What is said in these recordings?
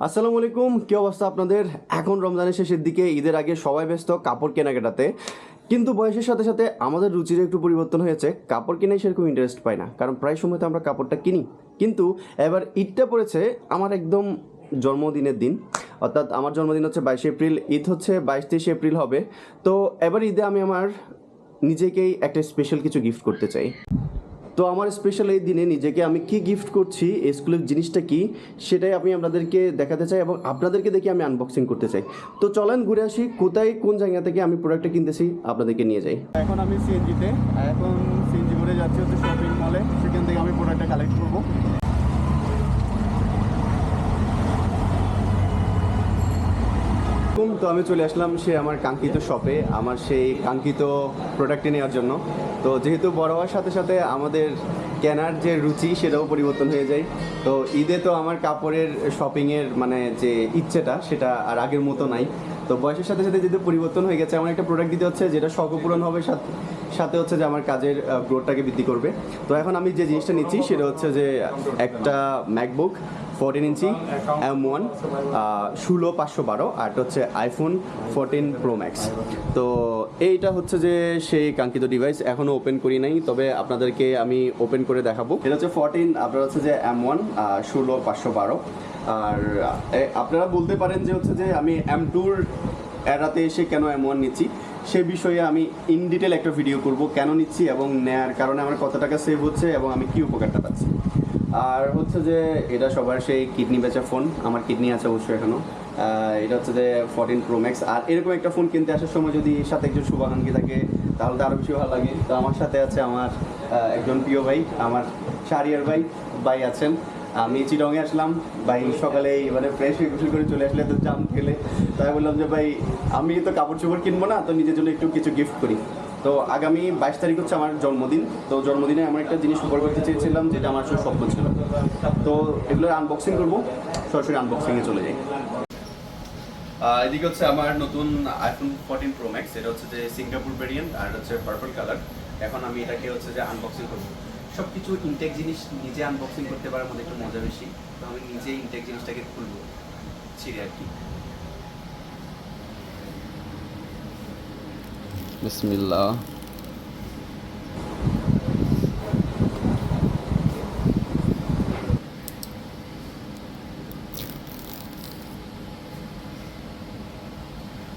আসসালামু আলাইকুম, কি অবস্থা আপনাদের? এখন রমজানের শেষের দিকে, ঈদের আগে সবাই ব্যস্ত কাপড় কেনাকাটাতে। কিন্তু বয়সের সাথে সাথে আমাদের রুচির একটু পরিবর্তন হয়েছে, কাপড় কিনে সেরকম ইন্টারেস্ট পাই না, কারণ প্রায় সময় তো আমরা কাপড়টা কিনি। কিন্তু এবার ঈদটা পড়েছে আমার একদম জন্মদিনের দিন, অর্থাৎ আমার জন্মদিন হচ্ছে 22 এপ্রিল, ঈদ হচ্ছে 22-23 এপ্রিল হবে। তো এবার ঈদে আমি আমার নিজেকেই একটা স্পেশাল কিছু গিফট করতে চাই। তো আমার স্পেশাল এই দিনে নিজেকে আমি কি গিফট করছি, এক্সক্লুসিভ জিনিসটা কি, সেটাই আমি আপনাদেরকে দেখাতে চাই এবং আপনাদেরকে দেখে আমি আনবক্সিং করতে চাই। তো চলেন ঘুরে আসি, কোথায় কোন জায়গা থেকে আমি প্রোডাক্টটা কিনতেছি আপনাদেরকে নিয়ে যাই। এখন আমি সিএনজিতে, এখন সিএনজি করে যাচ্ছি হচ্ছে শপিং মলে, সেখান থেকে আমি প্রোডাক্টটা কালেক্ট করবো। তো আমি চলে আসলাম সে আমার কাঙ্ক্ষিত শপে, আমার সেই কাঙ্ক্ষিত প্রোডাক্টটি নেওয়ার জন্য। তো যেহেতু বড় হওয়ার সাথে সাথে আমাদের কেনার যে রুচি সেটাও পরিবর্তন হয়ে যায়। তো ঈদে তো আমার কাপড়ের শপিংয়ের মানে যে ইচ্ছেটা সেটা আর আগের মতো নাই। তো বয়সের সাথে সাথে যেহেতু পরিবর্তন হয়ে গেছে, আমার একটা প্রোডাক্ট দিতে হচ্ছে যেটা শখ পূরণ হবে, সাথে হচ্ছে যে আমার কাজের গ্রোথটাকে বৃদ্ধি করবে। তো এখন আমি যে জিনিসটা নিচ্ছি সেটা হচ্ছে যে একটা ম্যাকবুক 14 ইঞ্চি M1 16512, আর হচ্ছে আইফোন 14 প্রো ম্যাক্স। তো এইটা হচ্ছে যে সেই কাঙ্ক্ষিত ডিভাইস, এখনও ওপেন করি নাই, তবে আপনাদেরকে আমি ওপেন করে দেখাবো। এটা হচ্ছে 14, আপনার হচ্ছে যে M1 16512। আর আপনারা বলতে পারেন যে হচ্ছে যে আমি M2-র এরাতে এসে কেন M1 নিচ্ছি, সে বিষয়ে আমি ইন ডিটেল একটা ভিডিও করব, কেন নিচ্ছি এবং নেয়ার কারণে আমার কত টাকা সেভ হচ্ছে এবং আমি কী উপকারটা পাচ্ছি। আর হচ্ছে যে এটা সবার সেই কিডনি বেচা ফোন, আমার কিডনি আছে অবশ্যই এখনও। এটা হচ্ছে যে 14 প্রো ম্যাক্স। আর এরকম একটা ফোন কিনতে আসার সময় যদি সাথে একজন শুভাকাঙ্ক্ষী থাকে তাহলে তো আরও বেশি ভালো লাগে। তো আমার সাথে আছে আমার একজন প্রিয় ভাই, আমার শাহরিয়ার ভাই আছেন। আমি চিটংয়ে আসলাম, ভাই সকালেই মানে ফ্রেশ হয়ে গোসল করে চলে আসলে তো জাম খেলে, তাই বললাম যে ভাই আমি তো কাপড় চোপড় কিনবো না, তো নিজের জন্য একটু কিছু গিফট করি। তো আগামী 22 তারিখ হচ্ছে আমার জন্মদিন। তো জন্মদিনে আমার একটা জিনিস উপহার করতে চেয়েছিলাম, যেটা আমার আসলে স্বপ্ন ছিল। তো এগুলোর আনবক্সিং করবো, সরাসরি আনবক্সিংয়ে চলে যাই। এদিকে হচ্ছে আমার নতুন আইফোন 14 প্রো ম্যাক্স, এটা হচ্ছে যে সিঙ্গাপুর ভেরিয়েন্ট আর হচ্ছে পার্পল কালার। এখন আমি এটাকে হচ্ছে যে আনবক্সিং করবো। সব কিছু ইনটেক জিনিস নিজে আনবক্সিং করতে পারার মধ্যে একটু মজা বেশি, তো আমি নিজে ইনটেক জিনিসটাকে খুলবো ছিঁড়ে আর কি। বিসমিল্লাহ।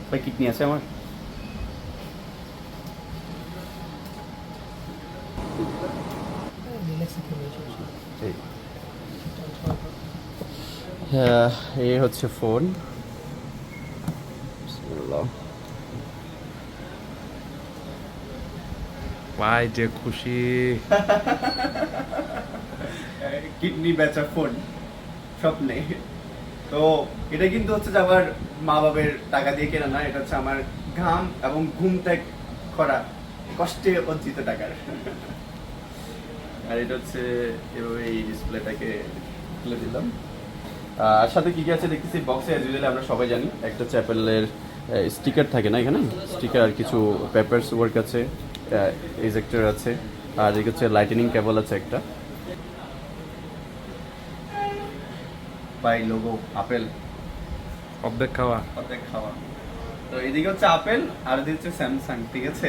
ভাই কিডনি আছে আমার? হ্যাঁ, এই হচ্ছে ফোন। ভাই যে খুশি, কিডনি বেচা ফোন স্বপ্নে। তো এটা কিন্তু হচ্ছে যে আমার মা বাবার টাকা দিয়ে কেনা না, এটা হচ্ছে আমার ঘাম এবং ঘুম ত্যাগ করা কষ্টে অর্জিত টাকার। আর এটা হচ্ছে এভাবে এই ডিসপ্লেটাকে খুলে দিলাম। আর সাথে কি কি আছে দেখতেছি বক্সে, অ্যাজ ইউজুয়ালি আমরা সবাই জানি একটা হচ্ছে অ্যাপেলের স্টিকার থাকে না এখানে, স্টিকার আর কিছু পেপারস ওয়ার্ক আছে, এজেক্টর আছে, আর এদিকে হচ্ছে লাইটেনিং কেবল আছে একটা। বাই লোগো আপেল, অর্ধেক খাওয়া। তো এদিকে হচ্ছে আপেল আর এদিকে হচ্ছে স্যামসাং, ঠিক আছে?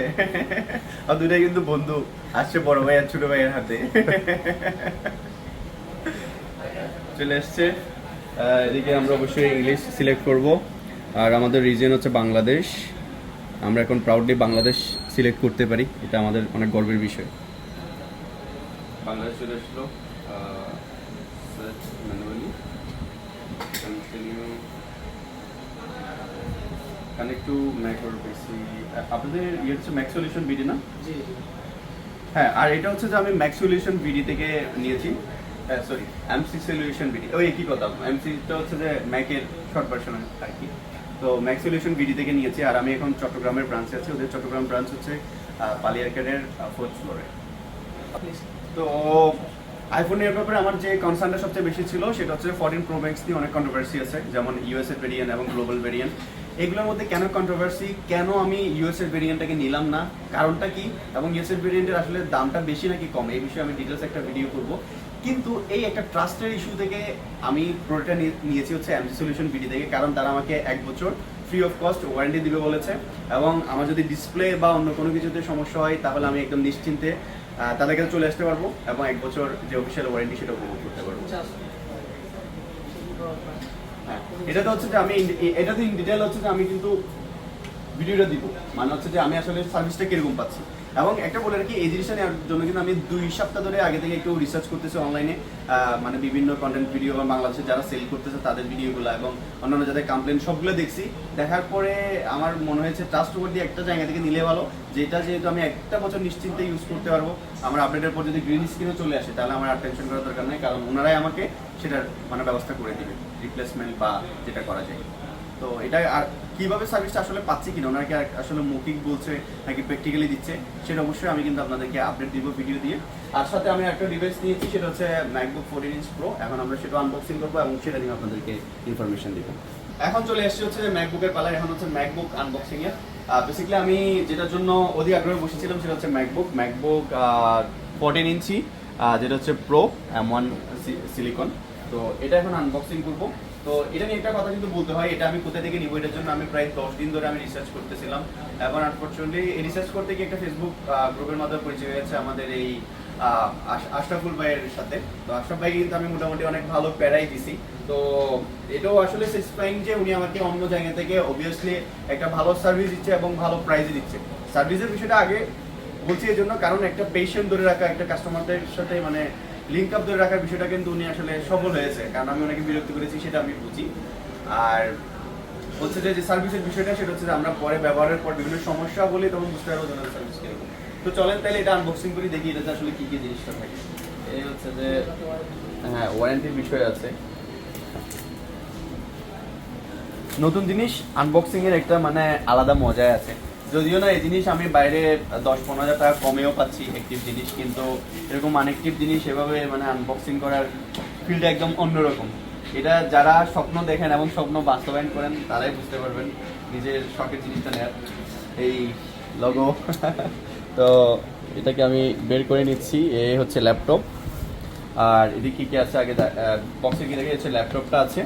আর দুটাই কিন্তু বন্ধু, আসছে বড় ভাই আর ছোট ভাইয়ের হাতে চলে এসছে। এদিকে আমরা অবশ্যই ইংলিশ সিলেক্ট করব, আর আমাদের রিজন হচ্ছে বাংলাদেশ। আমরা এখন প্রাউডলি বাংলাদেশ সিলেক্ট করতে পারি, এটা আমাদের অনেক গর্বের বিষয়। বাংলাদেশ চলে আসলো। কানেক্ট টু ম্যাক ওর পিসি। আপনাদের ইয়ে হচ্ছে ম্যাক সলিউশন বিডি না? জি। হ্যাঁ, আর এটা হচ্ছে যে আমি ম্যাক সলিউশন বিডি থেকে নিয়েছি, সরি এমসি সলিউশন বিডি, ওই একই কথা। এমসিটা হচ্ছে যে ম্যাকের শর্ট ভার্সন আর কি। তো ম্যাক সলিউশন বিডি থেকে নিয়েছি, আর আমি এখন চট্টগ্রামের ব্রাঞ্চে আছি। ওদের চট্টগ্রাম ব্রাঞ্চ হচ্ছে পালিয়ারকাটের 4th ফ্লোরে। তো আইফোনের ব্যাপারে আমার যে কনসার্নটা সবচেয়ে বেশি ছিল সেটা হচ্ছে 14 প্রো ম্যাক্স নিয়ে অনেক কন্ট্রোভার্সি আছে, যেমন ইউএসএ ভেরিয়েন্ট এবং গ্লোবাল ভেরিয়েন্ট। এগুলোর মধ্যে কেন কন্ট্রোভার্সি, কেন আমি ইউএসএ ভেরিয়েন্টটাকে নিলাম না, কারণটা কি, এবং ইউএসএ ভেরিয়েন্টের আসলে দামটা বেশি নাকি কম, এই বিষয়ে আমি ডিটেলস একটা ভিডিও করব। কিন্তু এই একটা ট্রাস্টের ইস্যু থেকে আমি প্রোডাক্টটা নিয়েছি হচ্ছে এমজি সলিউশন বিডি থেকে, কারণ তারা আমাকে 1 বছর ফ্রি অফ কস্ট ওয়ারেন্টি দিবে বলেছে, এবং আমার যদি ডিসপ্লে বা অন্য কোনো কিছুতে সমস্যা হয় তাহলে আমি একদম নিশ্চিন্তে তাদের কাছে চলে আসতে পারবো এবং 1 বছর যে অফিসিয়াল ওয়ারেন্টি সেটা উপভোগ করতে পারবো। হ্যাঁ, এটা তো হচ্ছে যে আমি এটাতে ইন ডিটেল হচ্ছে যে আমি কিন্তু ভিডিওটা দিব, মানে হচ্ছে যে আমি আসলে সার্ভিসটা কিরকম পাচ্ছি। এবং একটা বলে রাখি, এই জিনিসটা নেওয়ার জন্য কিন্তু আমি 2 সপ্তাহ ধরে আগে থেকে একটু রিসার্চ করতেছি অনলাইনে, মানে বিভিন্ন কন্টেন্ট ভিডিও বা বাংলাদেশে যারা সেল করতেছে তাদের ভিডিওগুলো এবং অন্যান্য যাদের কমপ্লেন সবগুলো দেখছি। দেখার পরে আমার মনে হয়েছে ট্রাস্ট ওভার দিয়ে একটা জায়গা থেকে নিলে ভালো, যেটা যেহেতু আমি 1 বছর নিশ্চিন্তে ইউজ করতে পারবো। আমার আপডেটের পর যদি গ্রিন স্ক্রিনও চলে আসে তাহলে আমার আর টেনশন করার দরকার নেই, কারণ ওনারাই আমাকে সেটার মানে ব্যবস্থা করে দিবে, রিপ্লেসমেন্ট বা যেটা করা যায়। তো এটা আর কিভাবে সার্ভিসটা আসলে পাচ্ছি কিনা, ওনারা কি আসলে মৌখিক বলছে নাকি প্র্যাকটিক্যালি দিচ্ছে, সেটা অবশ্যই আমি কিন্তু আপনাদেরকে আপডেট দিব ভিডিও দিয়ে। আর সাথে আমি একটা ডিভাইস নিয়েছি, সেটা হচ্ছে ম্যাকবুক 14 ইঞ্চ প্রো। এখন আমরা সেটা আনবক্সিং করবো এবং সেটা নিয়ে আপনাদেরকে ইনফরমেশন দিব। এখন চলে আসছে হচ্ছে যে ম্যাকবুকের পালা, এখন হচ্ছে ম্যাকবুক আনবক্সিং এর। বেসিক্যালি আমি যেটার জন্য অধিক আগ্রহে বসেছিলাম সেটা হচ্ছে ম্যাকবুক 14 ইঞ্চি, যেটা হচ্ছে প্রো M1 সিলিকন। তো এটা এখন আনবক্সিং করবো। তো এটা নিয়ে একটা কথা কিন্তু বলতে হয়, এটা আমি কোথা থেকে নিব, এটার জন্য আমি প্রায় 10 দিন ধরে আমি রিসার্চ করতেছিলাম। এবং আনফরচুনেটলি এই রিসার্চ করতে গিয়ে একটা ফেসবুক গ্রুপের মাধ্যমে পরিচয় হয়েছে আমাদের এই আশরাফুল ভাইয়ের সাথে। তো আশরাফ ভাই কিন্তু আমি মোটামুটি অনেক ভালো প্যারাই দিছি। তো এটাও আসলে স্যাটিসফাইং যে উনি আমাকে অন্য জায়গা থেকে অবভিয়াসলি একটা ভালো সার্ভিস দিচ্ছে এবং ভালো প্রাইসে দিচ্ছে। সার্ভিসের বিষয়টা আগে বলছি এই জন্য, কারণ একটা পেশেন্ট ধরে রাখা, একটা কাস্টমারদের সাথে মানে লিঙ্ক আপ ধরে রাখার বিষয়টা কিন্তু উনি আসলে সফল হয়েছে, কারণ আমি ওনাকে বিরক্ত করেছি সেটা আমি বুঝি। আর হচ্ছে যে সার্ভিসের বিষয়টা সেটা হচ্ছে যে আমরা পরে ব্যবহারের পর বিভিন্ন সমস্যা বলি তখন বুঝতে পারবো যে সার্ভিস কিরকম। তো চলেন তাহলে এটা আনবক্সিং করি, দেখি এটাতে আসলে কি কি জিনিসটা থাকে। এই হচ্ছে যে হ্যাঁ, ওয়ারেন্টির বিষয় আছে। নতুন জিনিস আনবক্সিং এর একটা মানে আলাদা মজাই আছে, যদিও না এই জিনিস আমি বাইরে 10-15 হাজার টাকা কমেও পাচ্ছি অ্যাক্টিভ জিনিস, কিন্তু এরকম আনঅ্যাক্টিভ জিনিস এভাবে মানে আনবক্সিং করার ফিল্ডটা একদম অন্যরকম। এটা যারা স্বপ্ন দেখেন এবং স্বপ্ন বাস্তবায়ন করেন তারাই বুঝতে পারবেন নিজের শখের জিনিসটা নেওয়ার। এই লগো তো এটাকে আমি বের করে নিচ্ছি। এই হচ্ছে ল্যাপটপ, আর এদিকে কি আছে আগে বক্সে কি দেখে হচ্ছে ল্যাপটপটা আছে,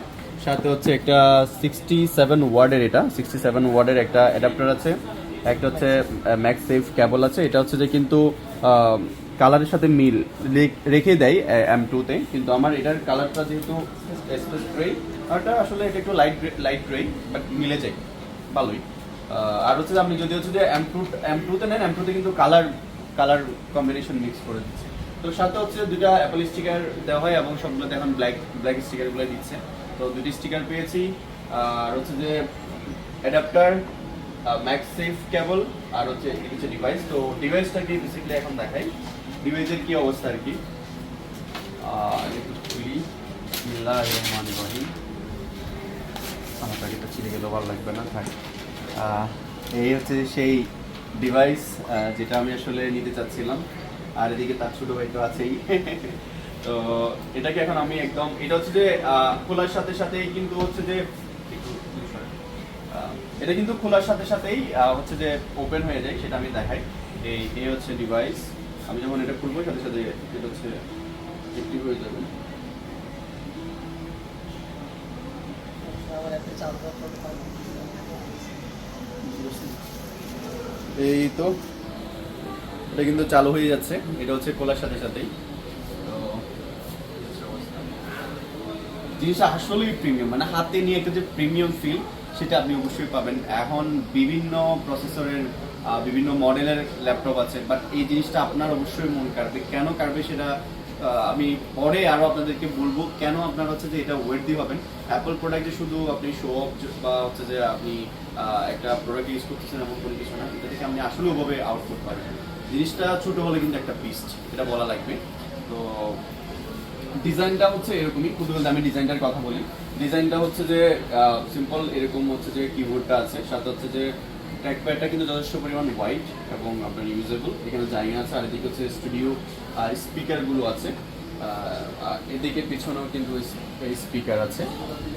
সাথে হচ্ছে একটা 67 ওয়ার্ডের, এটা 67 ওয়ার্ডের একটা অ্যাডাপ্টার আছে, একটা হচ্ছে ম্যাগসেফ কেবল আছে। এটা হচ্ছে যে কিন্তু কালারের সাথে মিল রেখে দেয় M2-তে, কিন্তু আমার এটার কালারটা যেহেতু স্পেস গ্রে, আরটা আসলে এটা একটু লাইট গ্রে, বাট মিলে যায় ভালোই। আর হচ্ছে যে আপনি যদি হচ্ছে যে M2-তে নেন, M2-তে কিন্তু কালার কম্বিনেশন মিক্স করে দিচ্ছে। তো সাথে হচ্ছে দুটা অ্যাপল স্টিকার দেওয়া হয় এবং সবগুলোতে এখন ব্ল্যাক স্টিকারগুলো দিচ্ছে। তো দুটি স্টিকার পেয়েছি, আর হচ্ছে যে অ্যাডাপ্টার, ম্যাগসেফ কেবল, আর হচ্ছে কিছু ডিভাইস। তো ডিভাইসটা কি বেসিক্যালি এখন দেখাই, ডিভাইসের কি অবস্থা আর কি। খুলি, বিসমিল্লাহির রহমানির রহিম। আমার প্যাকেটটা ছিঁড়ে গেলেও ভালো লাগবে না, থাক। এই হচ্ছে সেই ডিভাইস যেটা আমি আসলে নিতে চাচ্ছিলাম, আর এদিকে তার ছোট ভাই তো আছেই। তো এটাকে এখন আমি একদম, এটা হচ্ছে যে খোলার সাথে সাথেই কিন্তু হচ্ছে যে এটা কিন্তু খোলার সাথে সাথেই হচ্ছে যে ওপেন হয়ে যায়, সেটা আমি দেখাই। এই হচ্ছে ডিভাইস, আমি যখন এটা খুলবো সাথে সাথে এটা হচ্ছে অ্যাক্টিভ হয়ে যাবে। এই তো এটা কিন্তু চালু হয়ে যাচ্ছে, এটা হচ্ছে খোলার সাথে সাথেই। তো জিনিসটা আসলেই প্রিমিয়াম, মানে হাতে নিয়ে একটা যে প্রিমিয়াম ফিল সেটা আপনি অবশ্যই পাবেন। এখন বিভিন্ন প্রসেসরের বিভিন্ন মডেলের ল্যাপটপ আছে, বাট এই জিনিসটা আপনার অবশ্যই মন কাড়বে। কেন কাড়বে সেটা আমি পরে আরও আপনাদেরকে বলবো, কেন আপনার হচ্ছে যে এটা ওয়ার্থি হবেন। অ্যাপল প্রোডাক্টে শুধু আপনি শো অফ বা হচ্ছে যে আপনি একটা প্রোডাক্ট ইউজ করতেছেন এমন কোনো কিছু না, এটা থেকে আপনি আসলে ওভাবে আউটপুট পাবেন। জিনিসটা ছোটো হলে কিন্তু একটা পিস্ট, এটা বলা লাগবে। তো ডিজাইনটা হচ্ছে এরকমই, শুধু বলতে আমি ডিজাইনটার কথা বলি। ডিজাইনটা হচ্ছে যে সিম্পল, এরকম হচ্ছে যে কিবোর্ডটা আছে, সাথে হচ্ছে যে ট্র্যাকপ্যাডটা কিন্তু যথেষ্ট পরিমাণ হোয়াইট এবং আপনার ইউজেবল, এখানে জায়গা আছে। আর এদিকে হচ্ছে স্টুডিও স্পিকারগুলো আছে, এদিকে পিছনেও কিন্তু স্পিকার আছে।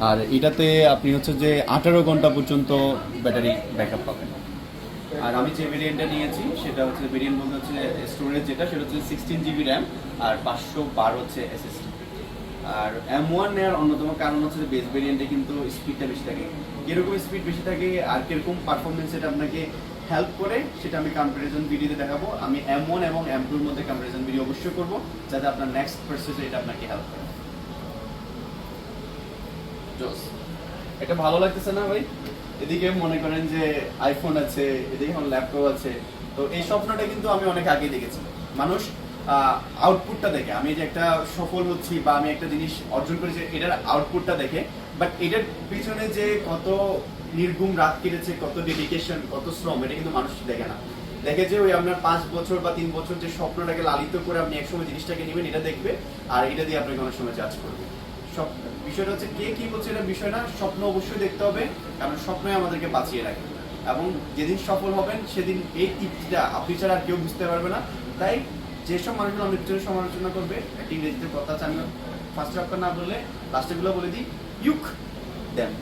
আর এটাতে আপনি হচ্ছে যে 18 ঘন্টা পর্যন্ত ব্যাটারি ব্যাকআপ পাবেন। আর আমি যে ভেরিয়েন্টটা নিয়েছি সেটা হচ্ছে ভেরিয়েন্ট বলতে হচ্ছে স্টোরেজ যেটা সেটা হচ্ছে 16 GB র্যাম আর 512 হচ্ছে SSD। আর M1 নেওয়ার অন্যতম কারণ হচ্ছে বেস ভেরিয়েন্টে কিন্তু স্পিডটা বেশি থাকে। কিরকম স্পিড বেশি থাকে আর কিরকম পারফরমেন্স এটা আপনাকে হেল্প করে সেটা আমি কম্পারিজন ভিডিওতে দেখাবো। আমি M1 এবং M2 এর মধ্যে কম্পারিজন ভিডিও অবশ্যই করবো যাতে আপনার নেক্সট পারচেজে এটা আপনাকে হেল্প করে। জোস, এটা ভালো লাগতেছে না ভাই? এদিকে মনে করেন যে আইফোন আছে, এদিকে আমার ল্যাপটপ আছে। তো এই স্বপ্নটা কিন্তু আমি অনেক আগে দেখেছি। মানুষ আউটপুটটা দেখে, আমি যে একটা সফল হচ্ছি বা আমি একটা জিনিস অর্জন করেছি এটার আউটপুটটা দেখে, বাট এটার পিছনে যে কত নির্ঘুম রাত কেটেছে, কত ডেডিকেশন, কত শ্রম, এটা কিন্তু মানুষ দেখে না। দেখে যে ওই আপনার 5 বছর বা 3 বছর যে স্বপ্নটাকে লালিত করে আপনি একসময় জিনিসটাকে নেবেন, এটা দেখবে আর এটা দিয়ে আপনাকে অনেক সময় জাজ করবে। সব বিষয়টা হচ্ছে কে কি বলছে এটা বিষয় না, স্বপ্ন অবশ্যই দেখতে হবে, কারণ স্বপ্নই আমাদেরকে বাঁচিয়ে রাখে। এবং যেদিন সফল হবেন সেদিন এই তৃপ্তিটা আপনি ছাড়া আর কেউ বুঝতে পারবে না। তাই যেসব মানুষগুলো আমাদের পিছনে সমালোচনা করবে, একটা ইংরেজিতে কথা আছে, আমি ফার্স্ট অফ না বললে লাস্টেগুলো বলে দিই, ইউক দেন।